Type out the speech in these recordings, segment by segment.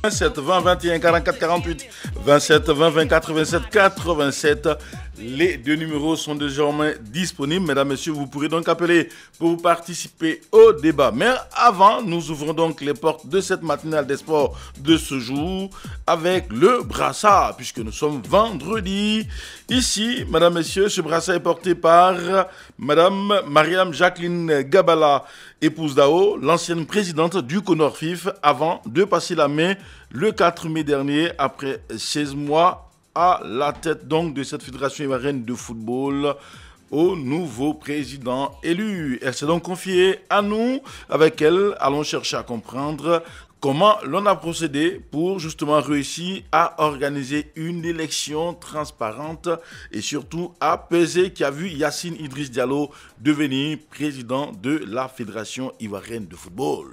27 20 21 44 48 27 20 24 27 87. Les deux numéros sont désormais disponibles. Mesdames, Messieurs, vous pourrez donc appeler pour participer au débat. Mais avant, nous ouvrons donc les portes de cette matinale des sports de ce jour avec le brassard, puisque nous sommes vendredi. Ici, Mesdames, Messieurs, ce brassard est porté par Madame Mariam Jacqueline Gabala, épouse d'Ao, l'ancienne présidente du CONORFIF, avant de passer la main le 4 mai dernier, après 16 mois à la tête donc de cette fédération ivoirienne de football, au nouveau président élu. Elle s'est donc confiée à nous. Avec elle, allons chercher à comprendre comment l'on a procédé pour justement réussir à organiser une élection transparente et surtout apaisée qui a vu Yacine Idriss Diallo devenir président de la fédération ivoirienne de football.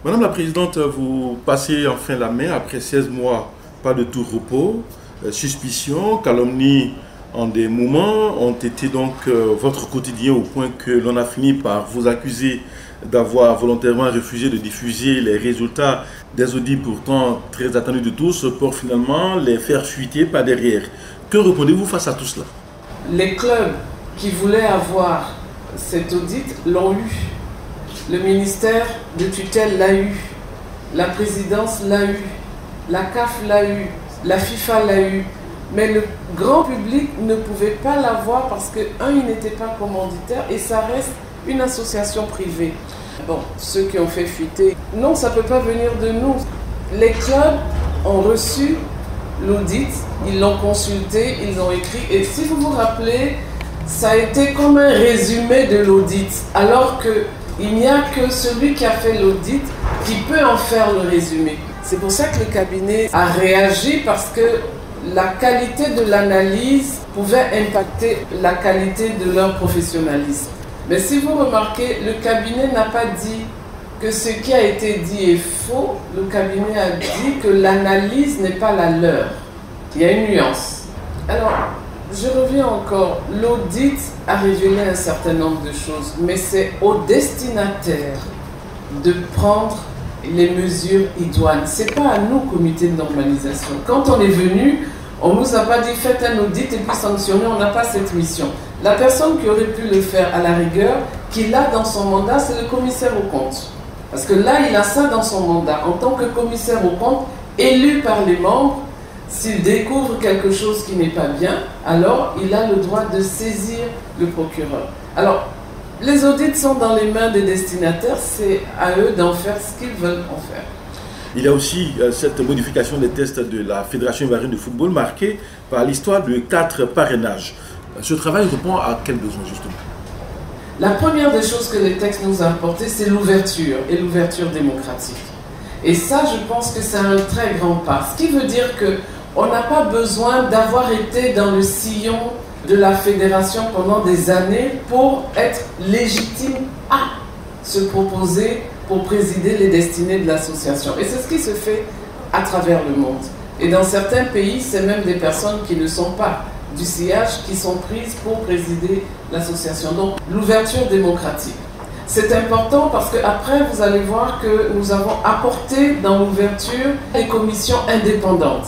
Madame la Présidente, vous passez enfin la main après 16 mois, pas de tout repos. Suspicions, calomnies en des moments ont été donc votre quotidien, au point que l'on a fini par vous accuser d'avoir volontairement refusé de diffuser les résultats des audits pourtant très attendus de tous pour finalement les faire fuiter par derrière. Que répondez-vous face à tout cela? Les clubs qui voulaient avoir cet audit l'ont eu. Le ministère de tutelle l'a eu. La présidence l'a eu. La CAF l'a eu. La FIFA l'a eu, mais le grand public ne pouvait pas l'avoir parce que, il n'était pas commanditaire et ça reste une association privée. Bon, ceux qui ont fait fuiter, non, ça ne peut pas venir de nous. Les clubs ont reçu l'audit, ils l'ont consulté, ils l'ont écrit, et si vous vous rappelez, ça a été comme un résumé de l'audit, alors qu'il n'y a que celui qui a fait l'audit qui peut en faire le résumé. C'est pour ça que le cabinet a réagi, parce que la qualité de l'analyse pouvait impacter la qualité de leur professionnalisme. Mais si vous remarquez, le cabinet n'a pas dit que ce qui a été dit est faux. Le cabinet a dit que l'analyse n'est pas la leur. Il y a une nuance. Alors, je reviens encore. L'audit a révélé un certain nombre de choses, mais c'est au destinataire de prendre les mesures idoines. Ce n'est pas à nous, comité de normalisation. Quand on est venu, on ne nous a pas dit faites un audit et puis sanctionnez, on n'a pas cette mission. La personne qui aurait pu le faire à la rigueur, qui l'a dans son mandat, c'est le commissaire aux comptes. Parce que là, il a ça dans son mandat. En tant que commissaire aux comptes, élu par les membres, s'il découvre quelque chose qui n'est pas bien, alors il a le droit de saisir le procureur. Alors, les audits sont dans les mains des destinataires, c'est à eux d'en faire ce qu'ils veulent en faire. Il y a aussi cette modification des tests de la Fédération ivoirienne de football marquée par l'histoire de 4 parrainages. Ce travail répond à quel besoin justement? La première des choses que les textes nous ont apporté, c'est l'ouverture et l'ouverture démocratique. Et ça, je pense que c'est un très grand pas. Ce qui veut dire qu'on n'a pas besoin d'avoir été dans le sillon de la fédération pendant des années pour être légitime à se proposer pour présider les destinées de l'association. Et c'est ce qui se fait à travers le monde. Et dans certains pays, c'est même des personnes qui ne sont pas du sillage qui sont prises pour présider l'association. Donc l'ouverture démocratique. C'est important parce qu'après, vous allez voir que nous avons apporté dans l'ouverture des commissions indépendantes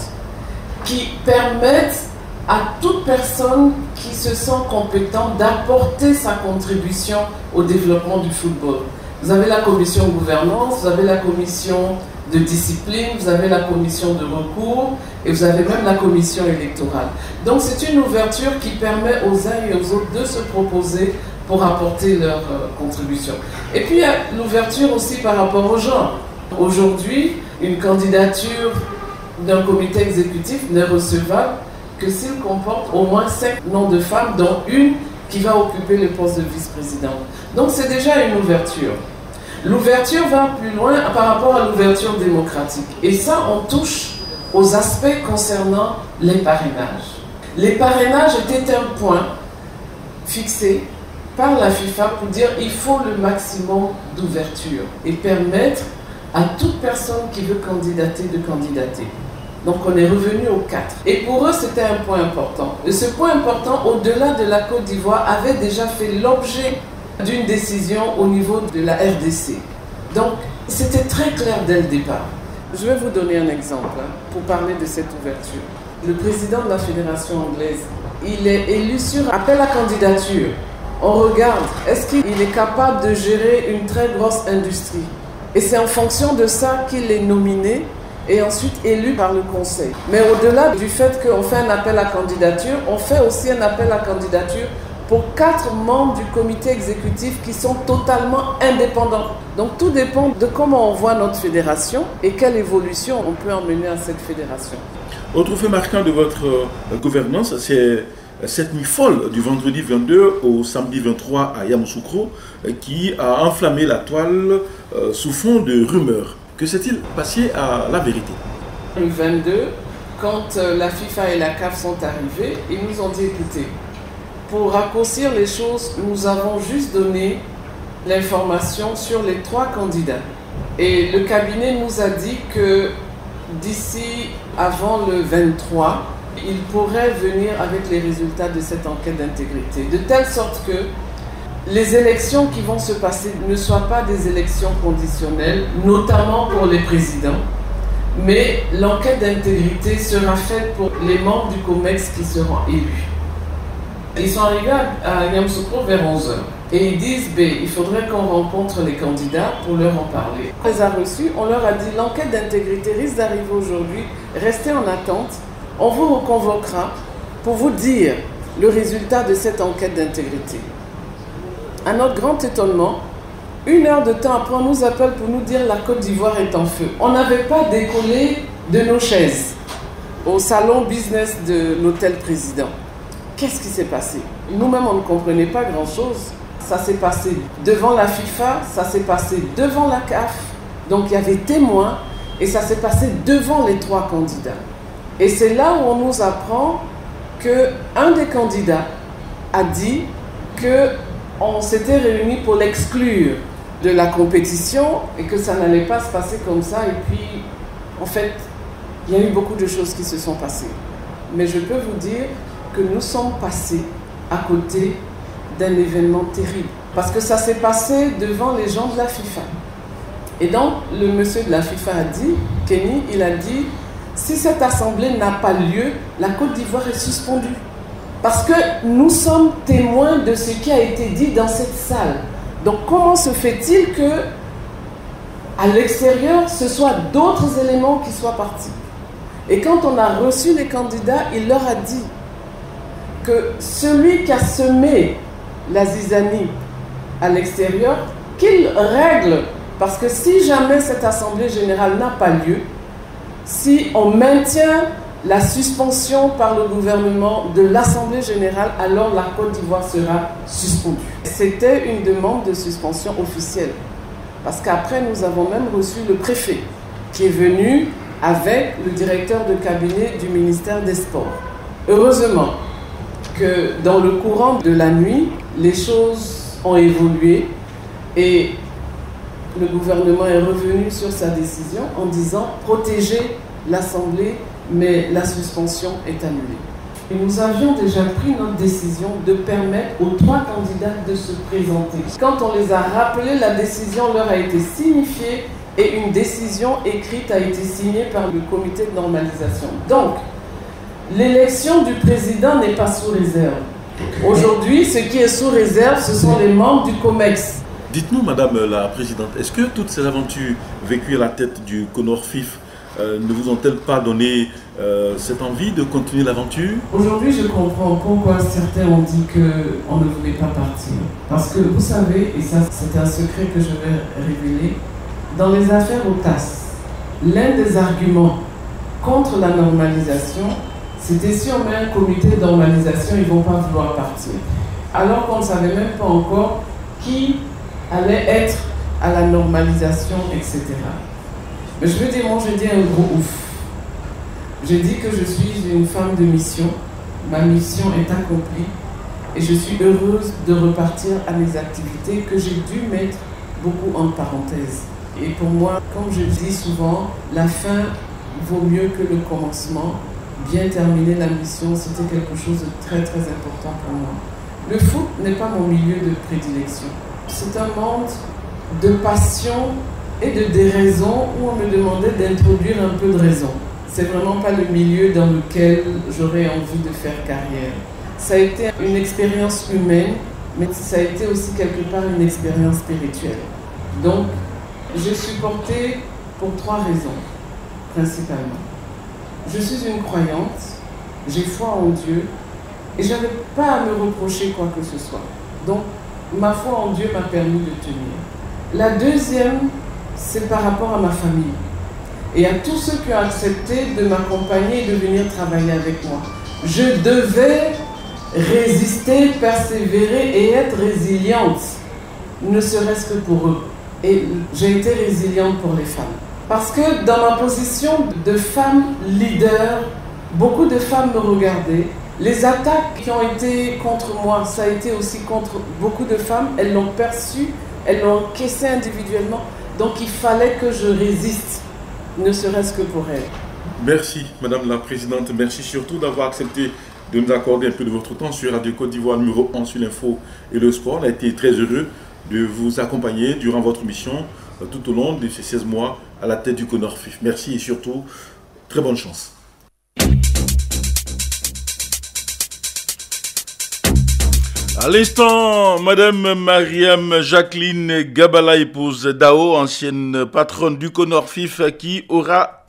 qui permettent à toute personne qui se sent compétente d'apporter sa contribution au développement du football. Vous avez la commission gouvernance, vous avez la commission de discipline, vous avez la commission de recours et vous avez même la commission électorale. Donc c'est une ouverture qui permet aux uns et aux autres de se proposer pour apporter leur contribution. Et puis il y a l'ouverture aussi par rapport aux gens. Aujourd'hui, une candidature d'un comité exécutif n'est recevable que s'il comporte au moins 5 noms de femmes, dont une qui va occuper le poste de vice-présidente. Donc c'est déjà une ouverture. L'ouverture va plus loin par rapport à l'ouverture démocratique. Et ça, on touche aux aspects concernant les parrainages. Les parrainages étaient un point fixé par la FIFA pour dire qu'il faut le maximum d'ouverture et permettre à toute personne qui veut candidater de candidater. Donc on est revenu aux 4. Et pour eux, c'était un point important. Et ce point important, au-delà de la Côte d'Ivoire, avait déjà fait l'objet d'une décision au niveau de la RDC. Donc c'était très clair dès le départ. Je vais vous donner un exemple pour parler de cette ouverture. Le président de la Fédération anglaise, il est élu sur appel à candidature. On regarde, est-ce qu'il est capable de gérer une très grosse industrie? Et c'est en fonction de ça qu'il est nominé et ensuite élu par le conseil. Mais au-delà du fait qu'on fait un appel à candidature, on fait aussi un appel à candidature pour 4 membres du comité exécutif qui sont totalement indépendants. Donc tout dépend de comment on voit notre fédération et quelle évolution on peut emmener à cette fédération. Autre fait marquant de votre gouvernance, c'est cette nuit folle du vendredi 22 au samedi 23 à Yamoussoukro qui a enflammé la toile sous fond de rumeurs. Que s'est-il passé à la vérité? Le 22, quand la FIFA et la CAF sont arrivés, ils nous ont dit écoutez, pour raccourcir les choses, nous avons juste donné l'information sur les 3 candidats. Et le cabinet nous a dit que d'ici avant le 23, il pourrait venir avec les résultats de cette enquête d'intégrité. De telle sorte que les élections qui vont se passer ne soient pas des élections conditionnelles, notamment pour les présidents, mais l'enquête d'intégrité sera faite pour les membres du COMEX qui seront élus. Ils sont arrivés à Yamoussoukro vers 11h et ils disent il faudrait qu'on rencontre les candidats pour leur en parler. On les a reçus, on leur a dit l'enquête d'intégrité risque d'arriver aujourd'hui, restez en attente, on vous reconvoquera pour vous dire le résultat de cette enquête d'intégrité. À notre grand étonnement, 1 heure de temps après, on nous appelle pour nous dire la Côte d'Ivoire est en feu. On n'avait pas décollé de nos chaises au salon business de l'hôtel président. Qu'est-ce qui s'est passé? Nous-mêmes, on ne comprenait pas grand-chose. Ça s'est passé devant la FIFA, ça s'est passé devant la CAF. Donc il y avait témoins et ça s'est passé devant les 3 candidats. Et c'est là où on nous apprend qu'un des candidats a dit qu'on s'était réunis pour l'exclure de la compétition et que ça n'allait pas se passer comme ça. Et puis, en fait, il y a eu beaucoup de choses qui se sont passées. Mais je peux vous dire que nous sommes passés à côté d'un événement terrible. Parce que ça s'est passé devant les gens de la FIFA. Et donc, le monsieur de la FIFA a dit, Kenny, il a dit, si cette assemblée n'a pas lieu, la Côte d'Ivoire est suspendue. Parce que nous sommes témoins de ce qui a été dit dans cette salle. Donc, comment se fait-il que, à l'extérieur, ce soit d'autres éléments qui soient partis? Et quand on a reçu les candidats, il leur a dit que celui qui a semé la zizanie à l'extérieur, qu'il règle. Parce que si jamais cette assemblée générale n'a pas lieu, si on maintient la suspension par le gouvernement de l'Assemblée générale, alors la Côte d'Ivoire sera suspendue. C'était une demande de suspension officielle. Parce qu'après, nous avons même reçu le préfet qui est venu avec le directeur de cabinet du ministère des Sports. Heureusement que dans le courant de la nuit, les choses ont évolué et le gouvernement est revenu sur sa décision en disant protéger l'Assemblée, mais la suspension est annulée. Et nous avions déjà pris notre décision de permettre aux 3 candidats de se présenter. Quand on les a rappelés, la décision leur a été signifiée et une décision écrite a été signée par le comité de normalisation. Donc, l'élection du président n'est pas sous réserve. Aujourd'hui, ce qui est sous réserve, ce sont les membres du COMEX. Dites-nous, Madame la Présidente, est-ce que toutes ces aventures vécues à la tête du CONOR-FIF ne vous ont-elles pas donné cette envie de continuer l'aventure? Aujourd'hui, je comprends pourquoi certains ont dit qu'on ne voulait pas partir. Parce que vous savez, et ça c'est un secret que je vais révéler, dans les affaires au TAS, l'un des arguments contre la normalisation, c'était si on met un comité de normalisation, ils ne vont pas vouloir partir. Alors qu'on ne savait même pas encore qui allait être à la normalisation, etc. Mais je veux dire, moi je dis un gros ouf. J'ai dit que je suis une femme de mission, ma mission est accomplie et je suis heureuse de repartir à mes activités que j'ai dû mettre beaucoup en parenthèse. Et pour moi, comme je dis souvent, la fin vaut mieux que le commencement. Bien terminer la mission, c'était quelque chose de très très important pour moi. Le foot n'est pas mon milieu de prédilection. C'est un monde de passion et de déraison où on me demandait d'introduire un peu de raison. C'est vraiment pas le milieu dans lequel j'aurais envie de faire carrière. Ça a été une expérience humaine, mais ça a été aussi quelque part une expérience spirituelle. Donc, je suis portée pour 3 raisons, principalement. Je suis une croyante, j'ai foi en Dieu, et je n'avais pas à me reprocher quoi que ce soit. Donc, ma foi en Dieu m'a permis de tenir. La deuxième, c'est par rapport à ma famille et à tous ceux qui ont accepté de m'accompagner et de venir travailler avec moi. Je devais résister, persévérer et être résiliente, ne serait-ce que pour eux. Et j'ai été résiliente pour les femmes. Parce que dans ma position de femme leader, beaucoup de femmes me regardaient. Les attaques qui ont été contre moi, ça a été aussi contre beaucoup de femmes. Elles l'ont perçu, elles l'ont encaissé individuellement. Donc il fallait que je résiste, ne serait-ce que pour elles. Merci, Madame la Présidente. Merci surtout d'avoir accepté de nous accorder un peu de votre temps sur Radio Côte d'Ivoire numéro 1 sur l'info et le sport. On a été très heureux de vous accompagner durant votre mission tout au long de ces 16 mois à la tête du CONORFIF. Merci et surtout, très bonne chance. À l'instant, Madame Mariam Jacqueline Gabala, épouse d'Ao, ancienne patronne du CONORFIF, qui aura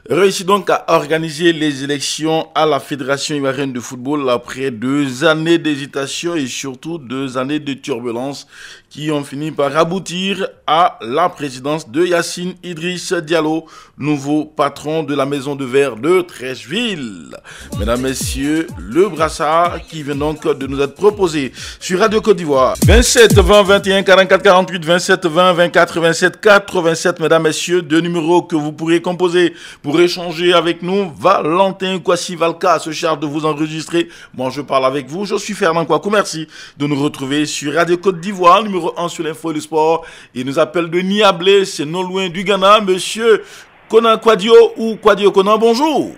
réussi donc à organiser les élections à la Fédération ivoirienne de football après 2 années d'hésitation et surtout 2 années de turbulence qui ont fini par aboutir à la présidence de Yacine Idriss Diallo, nouveau patron de la Maison de Verre de Treichville. Mesdames, Messieurs, le brassard qui vient donc de nous être proposé sur Radio Côte d'Ivoire. 27 20 21 44 48 27 20 24 27 87. Mesdames, Messieurs, 2 numéros que vous pourrez composer pour échanger avec nous. Valentin Kwasi Valka se charge de vous enregistrer. Moi, je parle avec vous. Je suis Fernand Kouakou. Merci de nous retrouver sur Radio Côte d'Ivoire, numéro 1 sur l'info et le sport. Il nous appelle de Niablé, c'est non loin du Ghana. Monsieur Konan Kwadio ou Kwadio Konan, bonjour.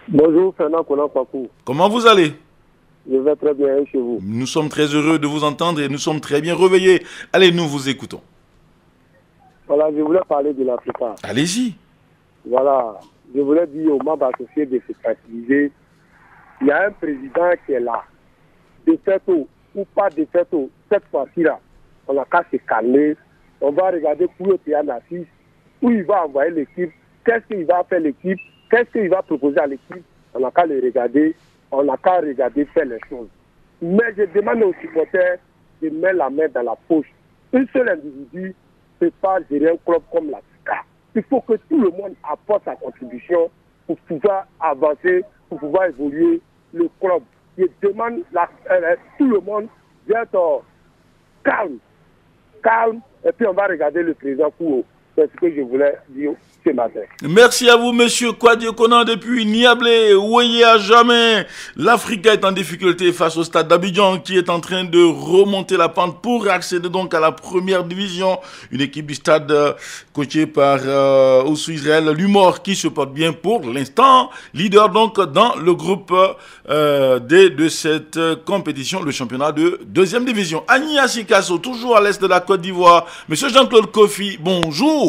Bonjour Fernand Konan Kouakou. Comment vous allez? Je vais très bien chez vous. Nous sommes très heureux de vous entendre et nous sommes très bien réveillés. Allez, nous vous écoutons. Voilà, je voulais parler de l'Africa. Allez-y. Voilà, je voulais dire aux membres associés de se tranquilliser. Il y a un président qui est là. De fait ou pas de fait, cette fois-ci-là, on n'a qu'à se calmer. On va regarder pour le pays Nassis, où il va envoyer l'équipe, qu'est-ce qu'il va faire l'équipe, qu'est-ce qu'il va proposer à l'équipe. On n'a qu'à le regarder, on n'a qu'à regarder faire les choses. Mais je demande aux supporters de mettre la main dans la poche. Un seul individu ne peut pas gérer un club comme l'Africa. Il faut que tout le monde apporte sa contribution pour pouvoir avancer, pour pouvoir évoluer le club. Je demande tout le monde d'être calme, et puis on va regarder le président Kouo. C'est ce que je voulais dire ce matin. Merci à vous, monsieur Kwadio Konan, depuis Niablé. Voyez à jamais. L'Afrique est en difficulté face au stade d'Abidjan qui est en train de remonter la pente pour accéder donc à la première division. Une équipe du stade coachée par Oussou Israël Lumor qui se porte bien pour l'instant. Leader donc dans le groupe D de cette compétition, le championnat de 2e division. Agnia Sikasso, toujours à l'est de la Côte d'Ivoire. Monsieur Jean-Claude Kofi, bonjour.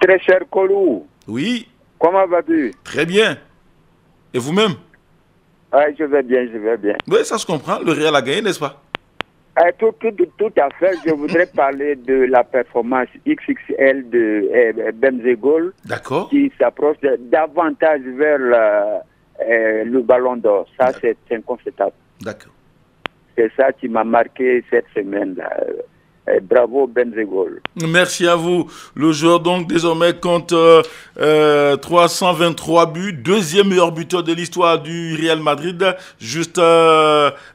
Très cher Kolou. Oui. Comment vas-tu? Très bien. Et vous-même? Oui, je vais bien. Oui, ça se comprend. Le Real a gagné, n'est-ce pas? Tout à fait. Je voudrais parler de la performance XXL de Benzegol. D'accord. Qui s'approche davantage vers le ballon d'or. Ça, c'est incontestable. D'accord. C'est ça qui m'a marqué cette semaine-là. Bravo Benzegol. Merci à vous. Le joueur donc désormais compte 323 buts, 2e meilleur buteur de l'histoire du Real Madrid, juste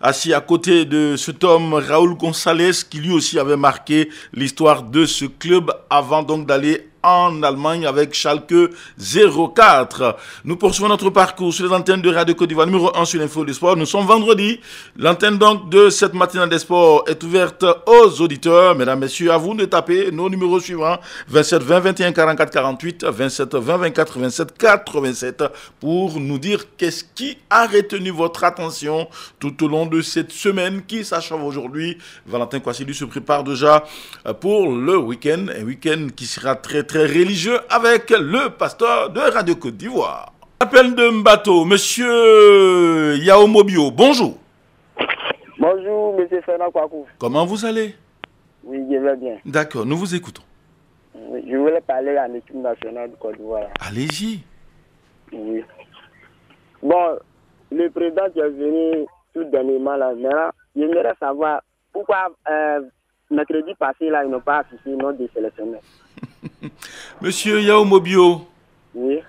assis à côté de cet homme Raúl González qui lui aussi avait marqué l'histoire de ce club avant donc d'aller en Allemagne avec Schalke 04. Nous poursuivons notre parcours sur les antennes de Radio Côte d'Ivoire, numéro 1 sur l'info du sport. Nous sommes vendredi. L'antenne donc de cette matinale des sports est ouverte aux auditeurs. Mesdames, messieurs, à vous de taper nos numéros suivants 27 20 21 44 48, 27 20 24 27 87 pour nous dire qu'est-ce qui a retenu votre attention tout au long de cette semaine qui s'achève aujourd'hui. Valentin Kwasilu se prépare déjà pour le week-end, un week-end qui sera très très religieux avec le pasteur de Radio Côte d'Ivoire. Appel de Mbato, monsieur Yao Mobio, bonjour. Bonjour, monsieur Fernand Kwakou. Comment vous allez? Oui, je vais bien. D'accord, nous vous écoutons. Oui, je voulais parler à l'équipe nationale de Côte d'Ivoire. Allez-y. Oui. Bon, le président qui est venu tout dernièrement là, maintenant, j'aimerais savoir pourquoi mercredi passé là, ils n'ont pas affiché le nom des sélectionneurs. Monsieur Yao Mobio. Oui.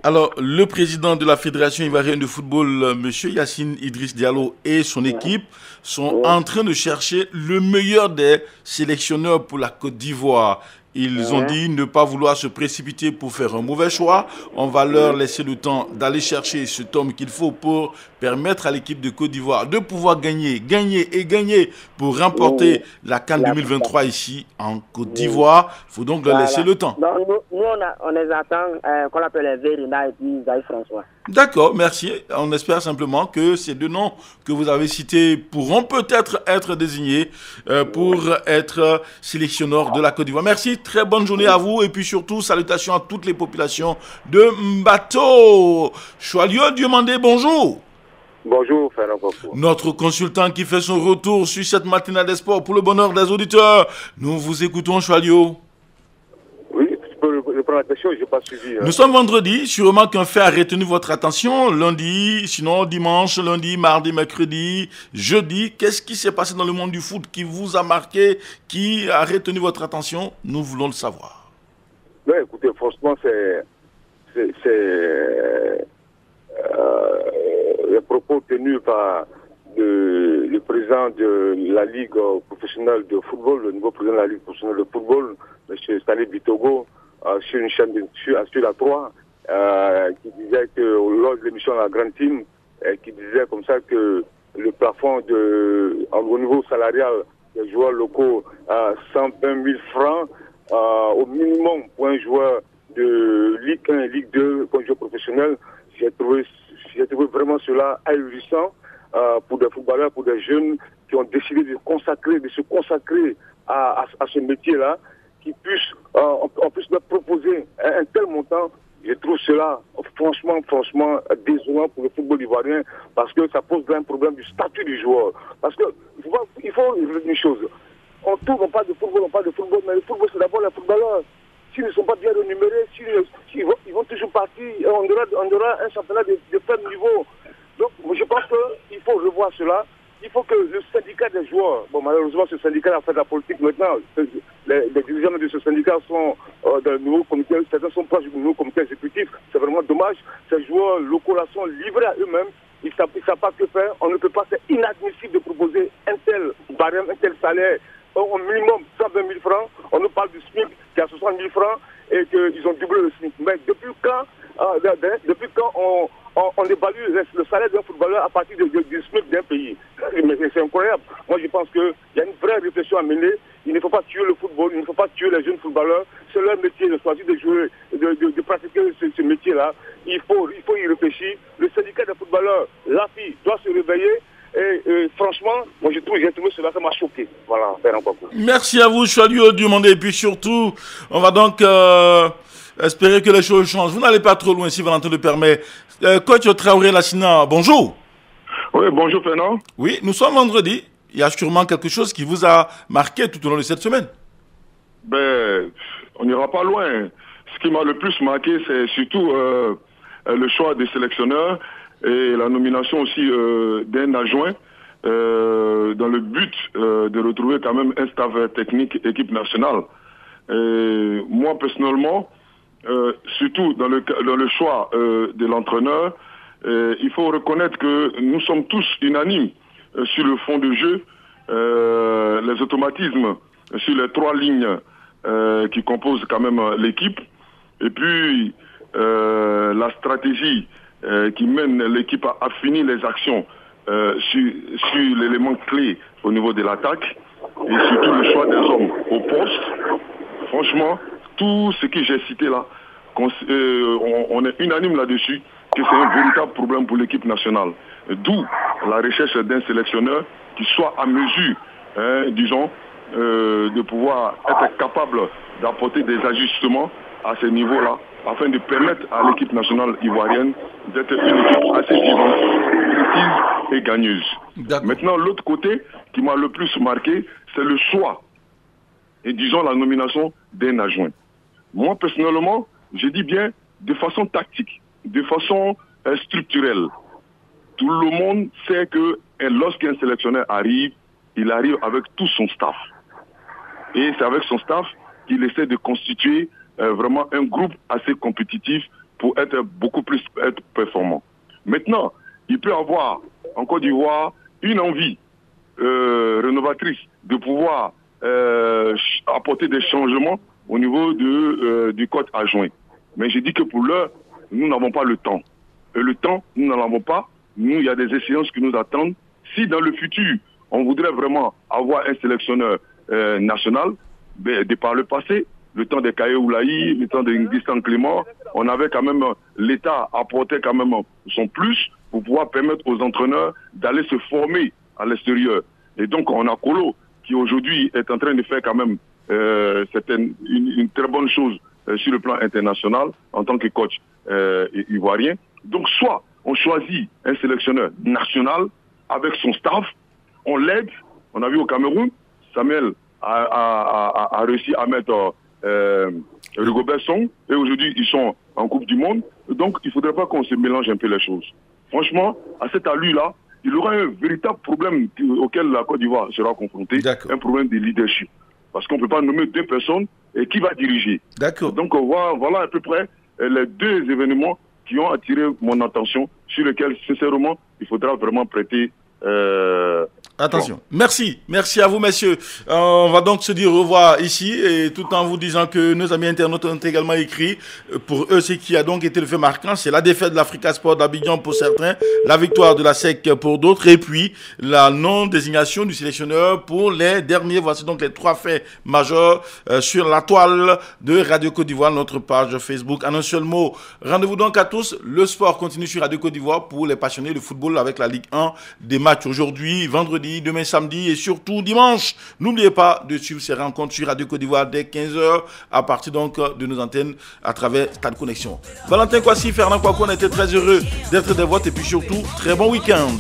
Alors, le président de la Fédération ivoirienne de football, monsieur Yacine Idriss Diallo et son équipe sont en train de chercher le meilleur des sélectionneurs pour la Côte d'Ivoire. Ils ont dit ne pas vouloir se précipiter pour faire un mauvais choix. On va leur laisser le temps d'aller chercher cet homme qu'il faut pour permettre à l'équipe de Côte d'Ivoire de pouvoir gagner pour remporter la CAN 2023 ici en Côte d'Ivoire. Il faut donc leur laisser le temps. Donc, nous on les attend, qu'on appelle les Vérina et puis Zahir François. D'accord, merci. On espère simplement que ces deux noms que vous avez cités pourront peut-être être désignés pour être sélectionneurs de la Côte d'Ivoire. Merci, très bonne journée à vous et puis surtout salutations à toutes les populations de Mbato. Choalio Diomandé, bonjour. Bonjour, Fernand Kwakou. Notre consultant qui fait son retour sur cette matinale des sports pour le bonheur des auditeurs. Nous vous écoutons, Choalio. La question, je n'ai pas suivi. Nous sommes vendredi, sûrement qu'un fait a retenu votre attention. Lundi, sinon dimanche, lundi, mardi, mercredi, jeudi. Qu'est-ce qui s'est passé dans le monde du foot qui vous a marqué, qui a retenu votre attention? Nous voulons le savoir. Oui, écoutez, franchement, c'est les propos tenus par le président de la Ligue professionnelle de football, le nouveau président de la Ligue professionnelle de football, M. Stanley Bitogo, sur une chaîne sur la 3, qui disait que lors de l'émission La Grande Team, qui disait comme ça que le plafond au niveau salarial des joueurs locaux à 120 000 francs au minimum pour un joueur de Ligue 1 et Ligue 2, pour un joueur professionnel. J'ai trouvé vraiment cela ahurissant pour des footballeurs, pour des jeunes qui ont décidé de se consacrer à ce métier-là, qui puissent on puisse leur proposer un tel montant. Je trouve cela franchement désolant pour le football ivoirien, parce que ça pose un problème du statut du joueur. Parce que il faut une chose. On parle de football, mais le football c'est d'abord les footballeurs. S'ils ne sont pas bien rémunérés, ils vont toujours partir. On aura un championnat de faible niveau. Donc je pense qu'il faut revoir cela. Il faut que le syndicat des joueurs, bon malheureusement ce syndicat a fait de la politique maintenant, les dirigeants de ce syndicat sont dans le nouveau comité, certains sont proches du nouveau comité exécutif, c'est vraiment dommage. Ces joueurs locaux là sont livrés à eux-mêmes, ils ne savent pas que faire, on ne peut pas, c'est inadmissible de proposer un tel barème, un tel salaire, au minimum 120 000 francs, on nous parle du SMIC qui a 60 000 francs et qu'ils ont doublé le SMIC. Mais depuis quand on évalue le salaire d'un footballeur à partir du SMIC d'un pays? Mais c'est incroyable. Moi, je pense qu'il y a une vraie réflexion à mener. Il ne faut pas tuer le football, il ne faut pas tuer les jeunes footballeurs. C'est leur métier de choisir de jouer, de pratiquer ce métier-là. Il faut y réfléchir. Le syndicat des footballeurs, l'AFI, doit se réveiller. Et franchement, moi j'ai trouvé cela, ça m'a choqué. Voilà, Fernand Kwakou. Merci à vous, Choalio Diomandé. Et puis surtout, on va donc espérer que les choses changent. Vous n'allez pas trop loin si Valentin le permet. Coach Traoré Lassina, bonjour. Oui, bonjour Fernand. Oui, nous sommes vendredi. Il y a sûrement quelque chose qui vous a marqué tout au long de cette semaine. Ben, on n'ira pas loin. Ce qui m'a le plus marqué, c'est surtout le choix des sélectionneurs et la nomination aussi d'un adjoint dans le but de retrouver quand même un staff technique équipe nationale. Et moi, personnellement, surtout dans le choix de l'entraîneur, il faut reconnaître que nous sommes tous unanimes sur le fond de jeu, les automatismes sur les trois lignes qui composent quand même l'équipe. Et puis, la stratégie qui mène l'équipe à finir les actions sur l'élément clé au niveau de l'attaque. Et surtout le choix des hommes au poste. Franchement, tout ce que j'ai cité là, on est unanime là-dessus, que c'est un véritable problème pour l'équipe nationale. D'où la recherche d'un sélectionneur qui soit à mesure, disons, de pouvoir être capable d'apporter des ajustements à ce niveau-là, afin de permettre à l'équipe nationale ivoirienne d'être une équipe assez vivante, précise et gagneuse. Maintenant, l'autre côté qui m'a le plus marqué, c'est le choix et disons la nomination d'un adjoint. Moi, personnellement, je dis bien de façon tactique, de façon structurelle. Tout le monde sait que lorsqu'un sélectionneur arrive, il arrive avec tout son staff. Et c'est avec son staff qu'il essaie de constituer vraiment un groupe assez compétitif pour être beaucoup plus performant. Maintenant, il peut avoir en Côte d'Ivoire une envie rénovatrice de pouvoir apporter des changements au niveau du code adjoint. Mais je dis que pour l'heure, nous n'avons pas le temps. Et le temps, nous n'en avons pas. Nous, il y a des échéances qui nous attendent. Si dans le futur, on voudrait vraiment avoir un sélectionneur national, de par le passé, le temps de Kaye Oulaï, le temps de N'Guessan Clément, on avait quand même, l'État apportait quand même son plus pour pouvoir permettre aux entraîneurs d'aller se former à l'extérieur. Et donc, on a Kolo, qui aujourd'hui est en train de faire quand même une très bonne chose sur le plan international en tant que coach ivoirien. Donc, soit on choisit un sélectionneur national avec son staff, on l'aide. On a vu au Cameroun, Samuel a réussi à mettre Rigobert Song, et aujourd'hui ils sont en Coupe du Monde. Donc, il ne faudrait pas qu'on se mélange un peu les choses. Franchement, à cet allure-là, il y aura un véritable problème auquel la Côte d'Ivoire sera confrontée, un problème de leadership. Parce qu'on ne peut pas nommer deux personnes et qui va diriger. D'accord. Donc voilà à peu près les deux événements qui ont attiré mon attention, sur lesquels, sincèrement, il faudra vraiment prêter attention. Merci à vous, messieurs. On va donc se dire au revoir ici, et tout en vous disant que nos amis internautes ont également écrit. Pour eux, ce qui a donc été le fait marquant, c'est la défaite de l'Africa Sport d'Abidjan pour certains, la victoire de la SEC pour d'autres, et puis la non-désignation du sélectionneur pour les derniers. Voici donc les trois faits majeurs sur la toile de Radio Côte d'Ivoire, notre page Facebook. En un seul mot, rendez-vous donc à tous. Le sport continue sur Radio Côte d'Ivoire pour les passionnés de football avec la Ligue 1, des matchs aujourd'hui, vendredi, demain samedi et surtout dimanche. N'oubliez pas de suivre ces rencontres sur Radio Côte d'Ivoire dès 15h à partir donc de nos antennes à travers Stade Connexion. Valentin Kwasi, Fernand Kouakou, on a été très heureux d'être des vôtres et puis surtout très bon week-end.